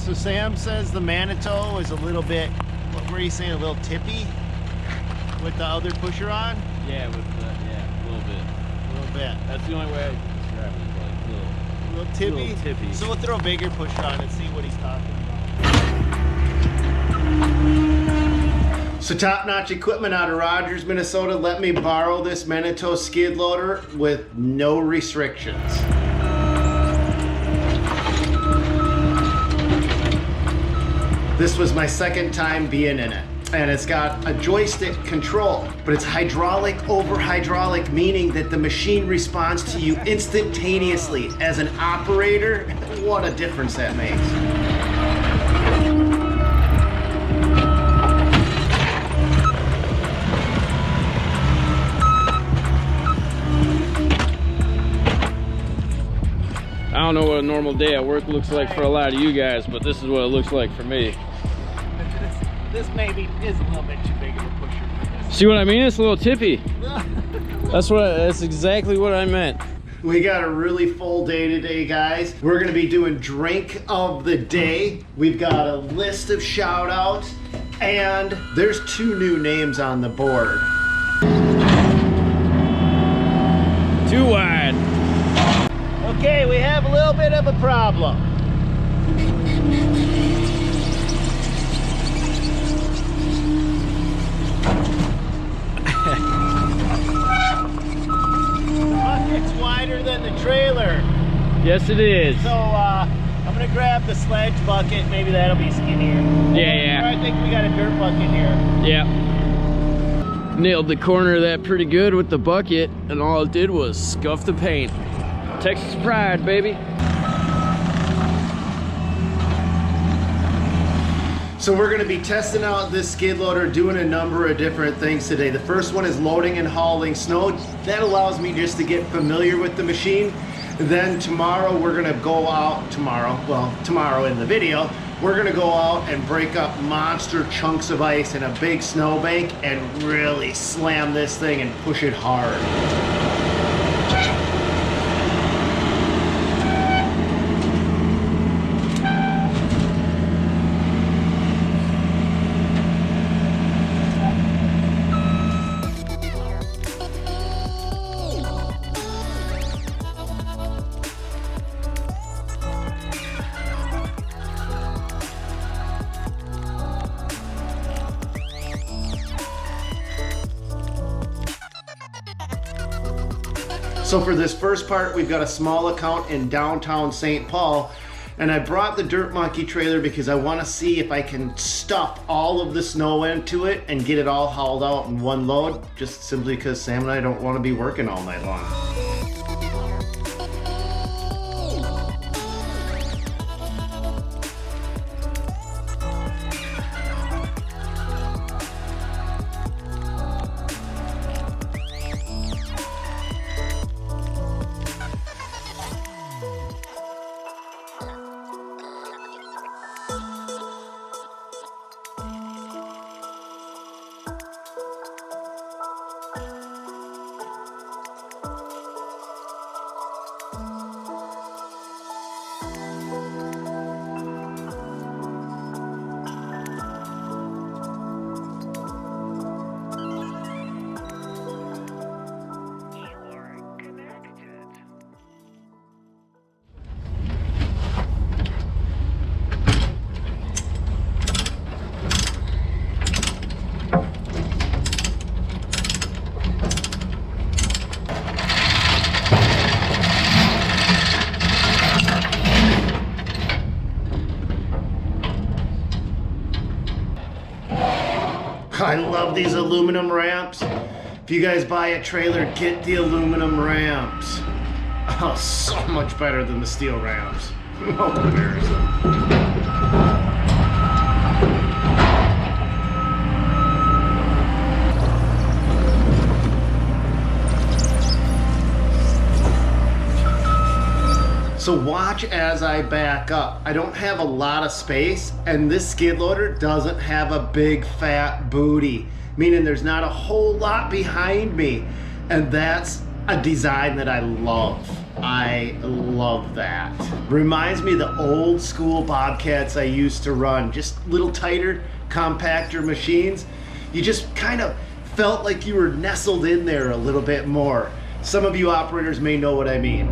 So Sam says the Manitou is a little bit, what were you saying, a little tippy with the other pusher on? Yeah, with the, yeah, a little bit. A little bit. That's the only way I can describe it, is like A little tippy? little tippy. So we'll throw a bigger pusher on and see what he's talking about. So top-notch equipment out of Rogers, Minnesota. Let me borrow this Manitou skid loader with no restrictions. This was my second time being in it, and it's got a joystick control, but it's hydraulic over hydraulic, meaning that the machine responds to you instantaneously. As an operator, what a difference that makes. I don't know what a normal day at work looks like for a lot of you guys, but this is what it looks like for me. This maybe is a little bit too big of a pusher for this. See what I mean? It's a little tippy. That's exactly what I meant. We got a really full day today, guys. We're gonna be doing drink of the day. We've got a list of shout outs, and there's 2 new names on the board. Too wide. Okay, we have a little bit of a problem. The bucket's wider than the trailer. Yes, it is. So I'm gonna grab the sledge bucket. Maybe that'll be skinnier. Yeah. I think we got a dirt bucket here. Yeah. Nailed the corner of that pretty good with the bucket, and all it did was scuff the paint. Texas pride, baby. So we're gonna be testing out this skid loader, doing a number of different things today. The first one is loading and hauling snow. That allows me just to get familiar with the machine. Then tomorrow we're gonna go out, tomorrow in the video, we're gonna go out and break up monster chunks of ice in a big snowbank and really slam this thing and push it hard. So for this first part, we've got a small account in downtown St. Paul, and I brought the Dirt Monkey trailer because I want to see if I can stuff all of the snow into it and get it all hauled out in one load, just simply because Sam and I don't want to be working all night long. I love these aluminum ramps. If you guys buy a trailer, get the aluminum ramps. Oh, so much better than the steel ramps. No comparison. So watch as I back up. I don't have a lot of space, and this skid loader doesn't have a big fat booty, meaning there's not a whole lot behind me, and that's a design that I love. I love that. Reminds me of the old school Bobcats I used to run, just little tighter, compactor machines. You just kind of felt like you were nestled in there a little bit more. Some of you operators may know what I mean.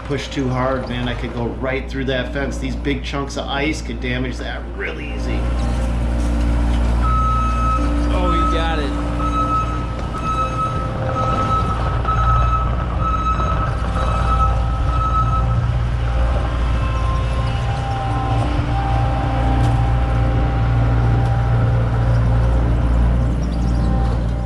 Push too hard, man. I could go right through that fence. These big chunks of ice could damage that really easy. Oh, you got it.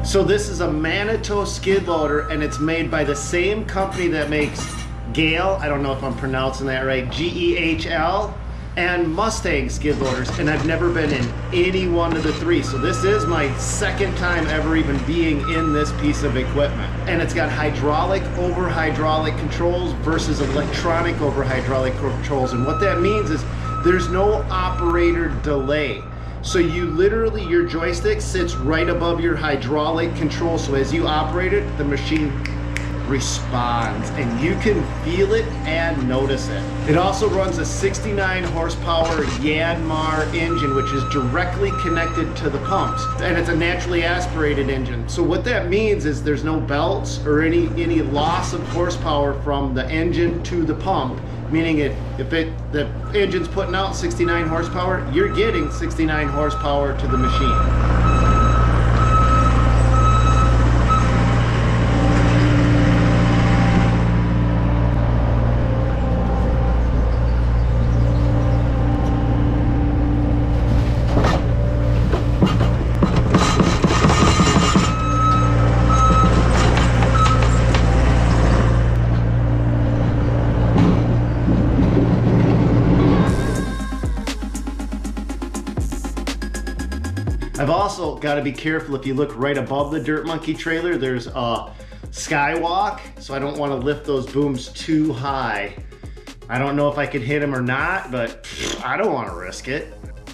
So this is a Manitou skid loader, and it's made by the same company that makes Gale, I don't know if I'm pronouncing that right, G-E-H-L, and Mustang skid loaders, and I've never been in any one of the three. So this is my second time ever even being in this piece of equipment. And it's got hydraulic over hydraulic controls versus electronic over hydraulic controls. And what that means is there's no operator delay. So you literally, your joystick sits right above your hydraulic control. So as you operate it, the machine responds and you can feel it and notice it. It also runs a 69 horsepower Yanmar engine, which is directly connected to the pumps, and it's a naturally aspirated engine. So what that means is there's no belts or any loss of horsepower from the engine to the pump, meaning if the engine's putting out 69 horsepower, you're getting 69 horsepower to the machine. I've also got to be careful. If you look right above the Dirt Monkey trailer, there's a skywalk, so I don't want to lift those booms too high. I don't know if I could hit them or not, but I don't want to risk it.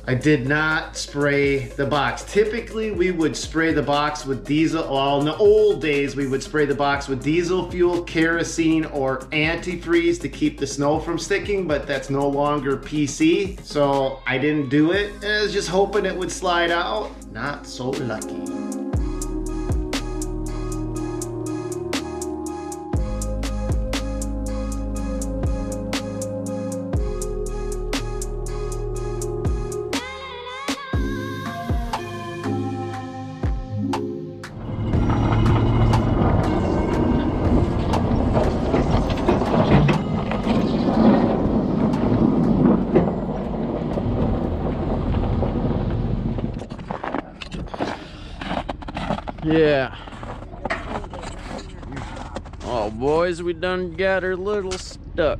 I did not spray the box. Typically, we would spray the box with diesel. Well, in the old days, we would spray the box with diesel fuel, kerosene, or antifreeze to keep the snow from sticking, but that's no longer PC, so I didn't do it. I was just hoping it would slide out. Not so lucky. Yeah. Oh, boys, we done got her little stuck.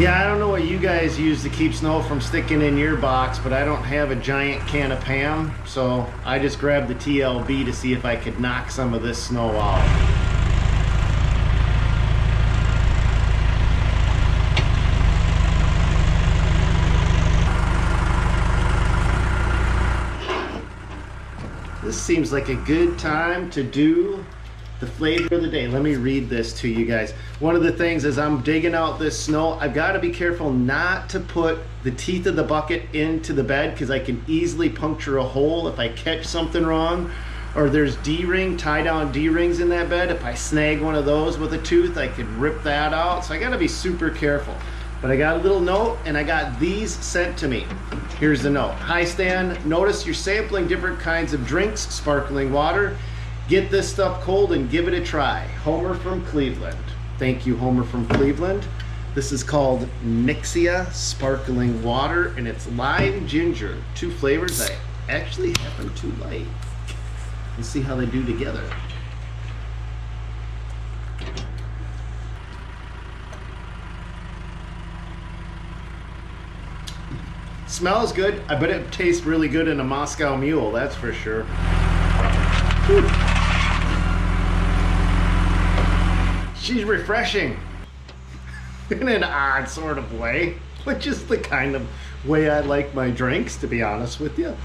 Yeah, I don't know what you guys use to keep snow from sticking in your box, but I don't have a giant can of Pam, so I just grabbed the TLB to see if I could knock some of this snow out. This seems like a good time to do the flavor of the day. Let me read this to you guys. One of the things as I'm digging out this snow, I've got to be careful not to put the teeth of the bucket into the bed because I can easily puncture a hole if I catch something wrong, or there's D-ring, tie down D-rings in that bed. If I snag one of those with a tooth, I could rip that out. So I got to be super careful. But I got a little note and I got these sent to me. Here's the note. Hi Stan, notice you're sampling different kinds of drinks, sparkling water. Get this stuff cold and give it a try. Homer from Cleveland. Thank you, Homer from Cleveland. This is called Nixia Sparkling Water and it's lime ginger. 2 flavors. I actually have them too light. Let's see how they do together. Smells good. I bet it tastes really good in a Moscow Mule, that's for sure. Whew. She's refreshing. in an odd sort of way, which is the kind of way I like my drinks, to be honest with you.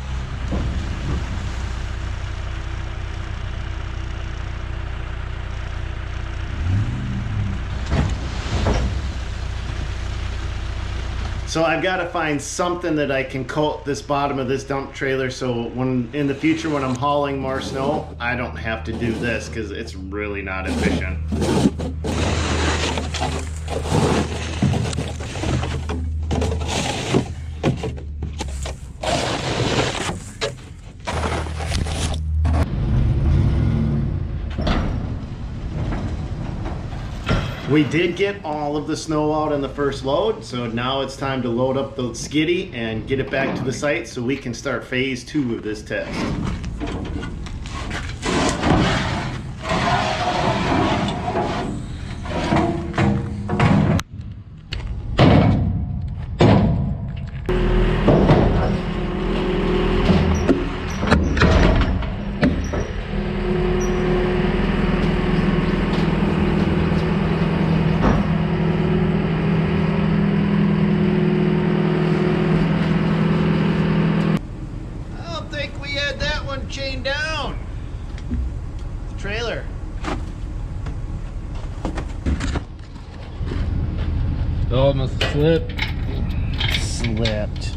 So I've got to find something that I can coat this bottom of this dump trailer so when in the future when I'm hauling more snow, I don't have to do this because it's really not efficient. We did get all of the snow out in the first load, so now it's time to load up the skiddy and get it back to the site so we can start phase 2 of this test. Chain down the trailer. Oh, it must have slipped. Slipped.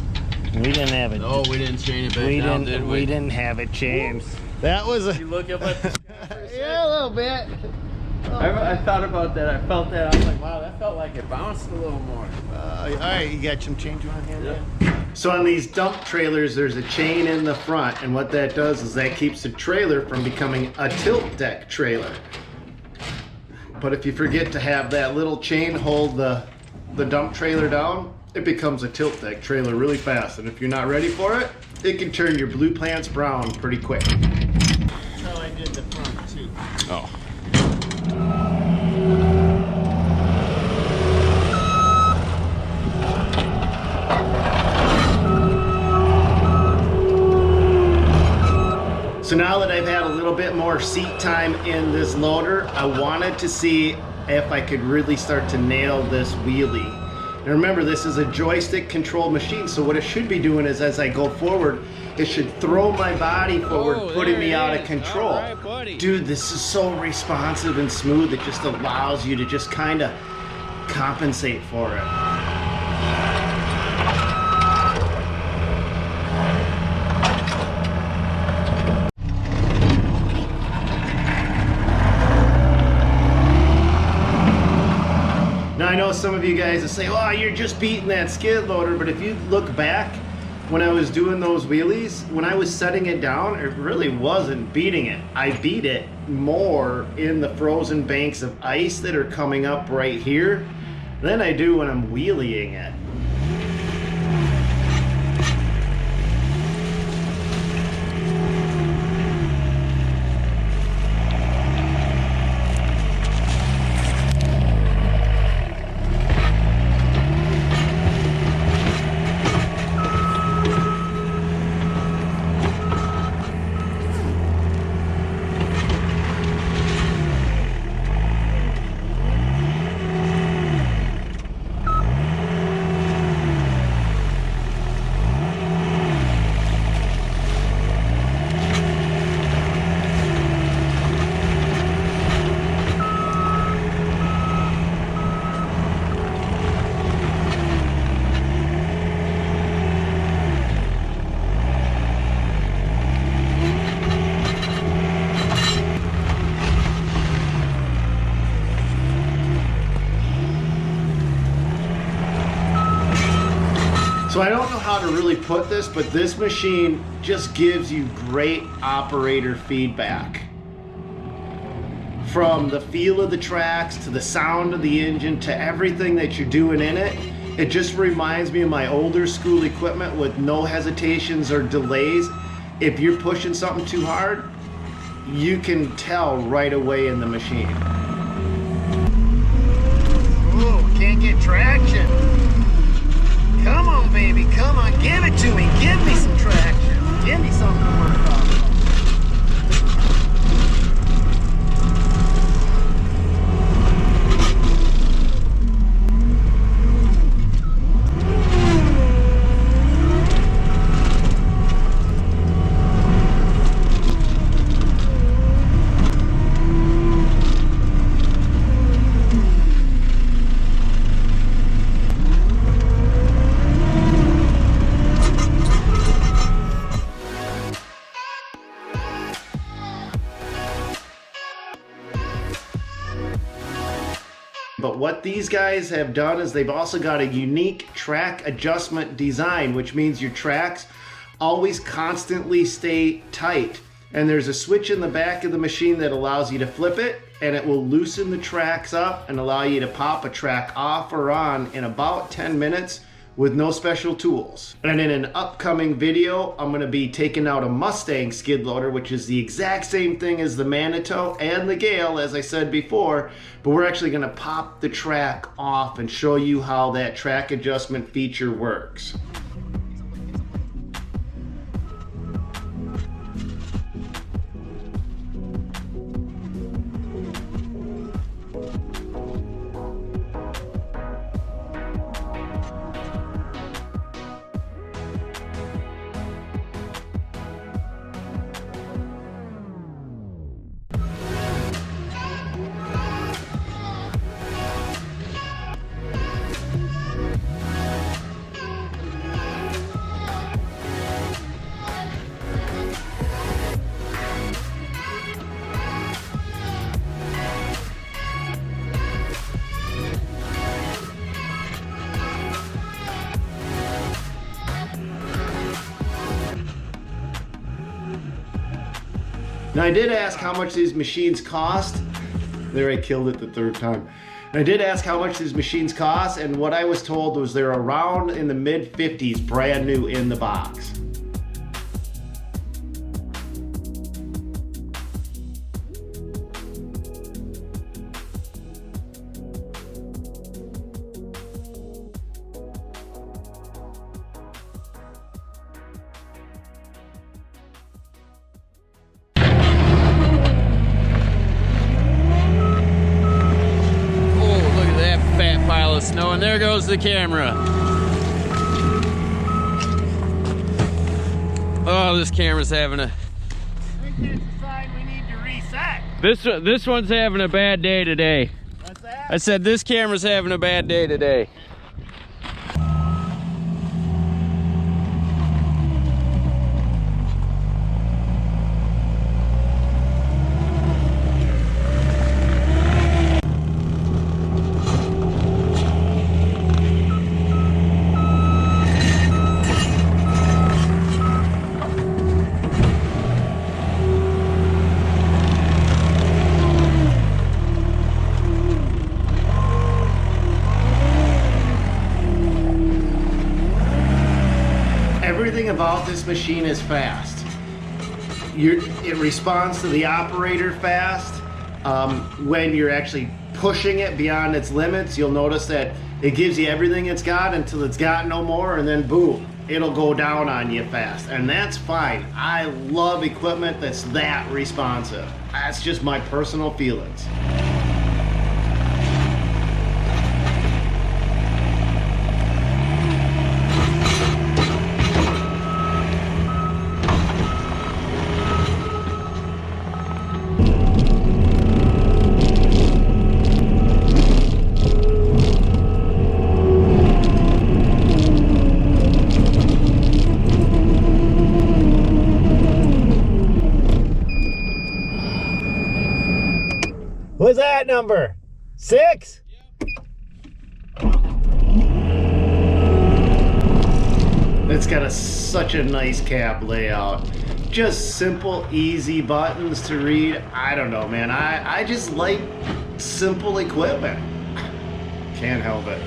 We didn't have it. No, we didn't chain it back down, did we? We didn't have it chained. That was a. You look up at the Yeah, a little bit. I thought about that. I felt that. I was like, wow, that felt like it bounced a little more. All right, you got some change on here? Yeah. So on these dump trailers, there's a chain in the front, and what that does is that keeps the trailer from becoming a tilt deck trailer. But if you forget to have that little chain hold the dump trailer down, it becomes a tilt deck trailer really fast. And if you're not ready for it, it can turn your blue plants brown pretty quick. That's how I did the front too. Oh. So now that I've had a little bit more seat time in this loader, I wanted to see if I could really start to nail this wheelie. And remember, this is a joystick controlled machine, so what it should be doing is as I go forward, it should throw my body forward, putting me out of control. All right, buddy. Dude, this is so responsive and smooth, it just allows you to just kind of compensate for it. Now I know some of you guys will say, oh, you're just beating that skid loader, but if you look back when I was doing those wheelies, when I was setting it down, it really wasn't beating it. I beat it more in the frozen banks of ice that are coming up right here than I do when I'm wheeling it. So I don't know how to really put this, but this machine just gives you great operator feedback. From the feel of the tracks, to the sound of the engine, to everything that you're doing in it. It just reminds me of my older school equipment with no hesitations or delays. If you're pushing something too hard, you can tell right away in the machine. Ooh, can't get traction. Come on, baby, come on, give it to me. Give me some traction. Give me something to work on. But what these guys have done is they've also got a unique track adjustment design, which means your tracks always constantly stay tight. And there's a switch in the back of the machine that allows you to flip it, and it will loosen the tracks up and allow you to pop a track off or on in about 10 minutes with no special tools. And in an upcoming video, I'm gonna be taking out a Mustang skid loader, which is the exact same thing as the Manitou and the Gale, as I said before, but we're actually gonna pop the track off and show you how that track adjustment feature works. Now I did ask how much these machines cost. There, I killed it the third time. And I did ask how much these machines cost, and what I was told was they're around in the mid 50s, brand new in the box. Snow, and there goes the camera. Oh, this camera's having a... I think it's a sign we need to reset. This one's having a bad day today. What's that? I said this camera's having a bad day today. Everything about this machine is fast. It responds to the operator fast. When you're actually pushing it beyond its limits, you'll notice that it gives you everything it's got until it's got no more, and then boom, it'll go down on you fast. And that's fine. I love equipment that's that responsive. That's just my personal feelings. What's that number? 6? It's got such a nice cab layout. Just simple, easy buttons to read. I don't know, man. I just like simple equipment. Can't help it.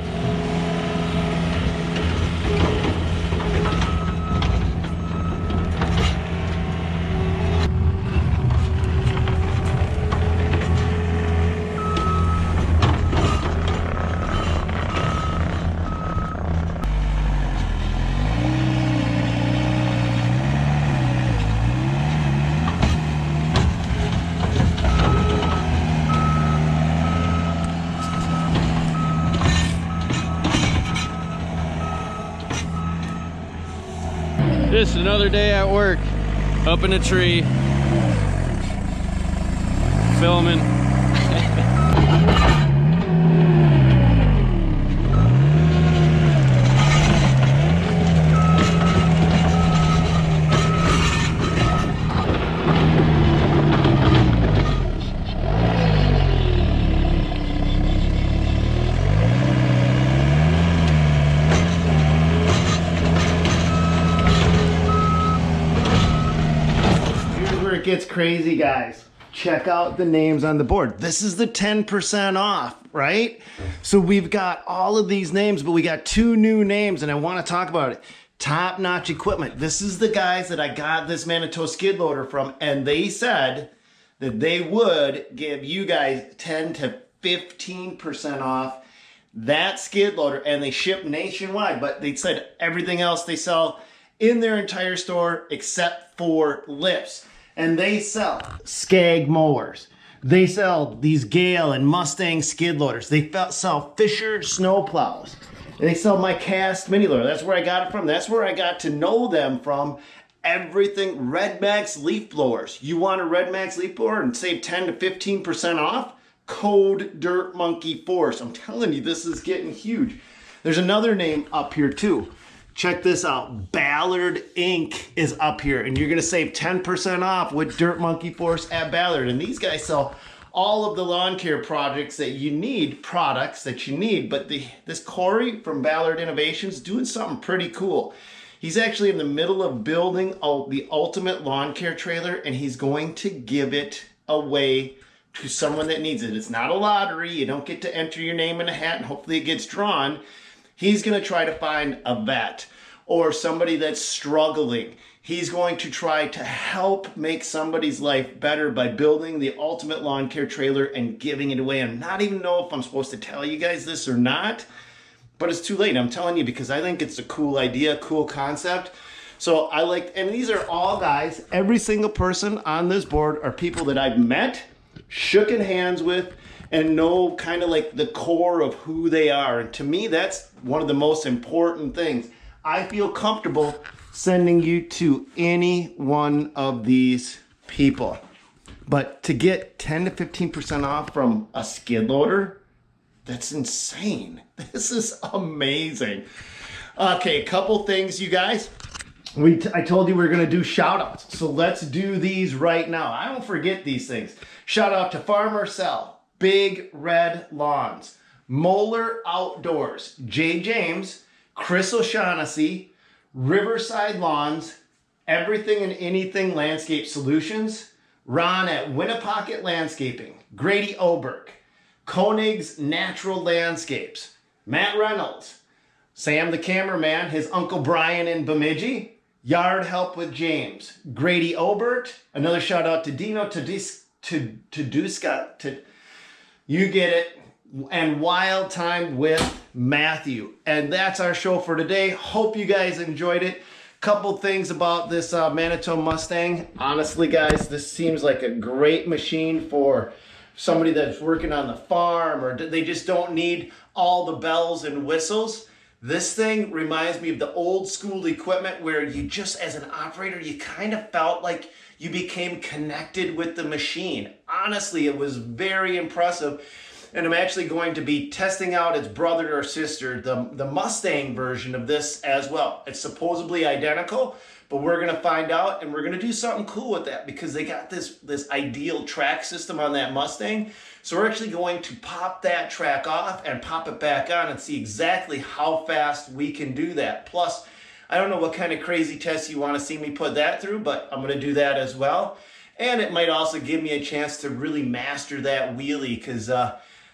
Just another day at work, up in a tree, filming. it gets crazy, guys. Check out the names on the board. This is the 10% off, right? So we've got all of these names, but we got 2 new names, and I want to talk about it. Top-notch equipment. This is the guys that I got this Manitou skid loader from, and they said that they would give you guys 10 to 15% off that skid loader, and they ship nationwide, but they said everything else they sell in their entire store except for lifts. And they sell Skag mowers. They sell these Gale and Mustang skid loaders. They sell Fisher snow plows. They sell my Cast mini loader. That's where I got it from. That's where I got to know them from. Everything. Red Max leaf blowers. You want a Red Max leaf blower and save 10 to 15% off? Code Dirt Monkey Force. I'm telling you, this is getting huge. There's another name up here too. Check this out. Ballard Inc. is up here, and you're going to save 10% off with Dirt Monkey Force at Ballard. And these guys sell all of the lawn care products that you need, but this Corey from Ballard Innovations doing something pretty cool. He's actually in the middle of building the ultimate lawn care trailer, and he's going to give it away to someone that needs it. It's not a lottery. You don't get to enter your name in a hat and hopefully it gets drawn. He's going to try to find a vet or somebody that's struggling. He's going to try to help make somebody's life better by building the ultimate lawn care trailer and giving it away. I'm not even know if I'm supposed to tell you guys this or not, but it's too late. I'm telling you because I think it's a cool idea, cool concept. So I like, and these are all guys, every single person on this board are people that I've met, shooken hands with, and know kind of like the core of who they are. And to me, that's one of the most important things. I feel comfortable sending you to any one of these people. But to get 10 to 15% off from a skid loader, that's insane. This is amazing. Okay, a couple things, you guys. I told you we were going to do shout outs. So let's do these right now. I don't forget these things. Shout out to Farmer Cell, Big Red Lawns, Moeller Outdoors, Jay James, Chris O'Shaughnessy, Riverside Lawns, Everything and Anything Landscape Solutions, Ron at Winnapocket Landscaping, Grady Oberg, Koenig's Natural Landscapes, Matt Reynolds, Sam the cameraman, his Uncle Brian in Bemidji, Yard Help with James, Grady Obert, another shout out to Dino Taduska, you get it, and Wild Time with Matthew. And that's our show for today. Hope you guys enjoyed it. Couple things about this Manitou Mustang. Honestly, guys, this seems like a great machine for somebody that's working on the farm or they just don't need all the bells and whistles. This thing reminds me of the old school equipment where you just, as an operator, you kind of felt like you became connected with the machine. Honestly, it was very impressive. And I'm actually going to be testing out its brother or sister, the Mustang version of this as well. It's supposedly identical, but we're going to find out, and we're going to do something cool with that because they got this ideal track system on that Mustang. So we're actually going to pop that track off and pop it back on and see exactly how fast we can do that. Plus, I don't know what kind of crazy tests you want to see me put that through, but I'm going to do that as well. And it might also give me a chance to really master that wheelie because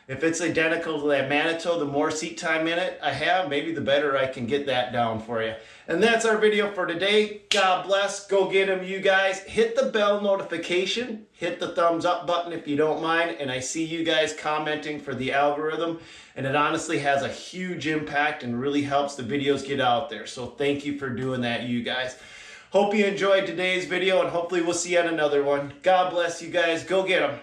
if it's identical to that Manitou, the more seat time in it I have, maybe the better I can get that down for you. And that's our video for today. God bless. Go get them, you guys. Hit the bell notification. Hit the thumbs up button if you don't mind. And I see you guys commenting for the algorithm. And it honestly has a huge impact and really helps the videos get out there. So thank you for doing that, you guys. Hope you enjoyed today's video, and hopefully we'll see you on another one. God bless you guys. Go get them.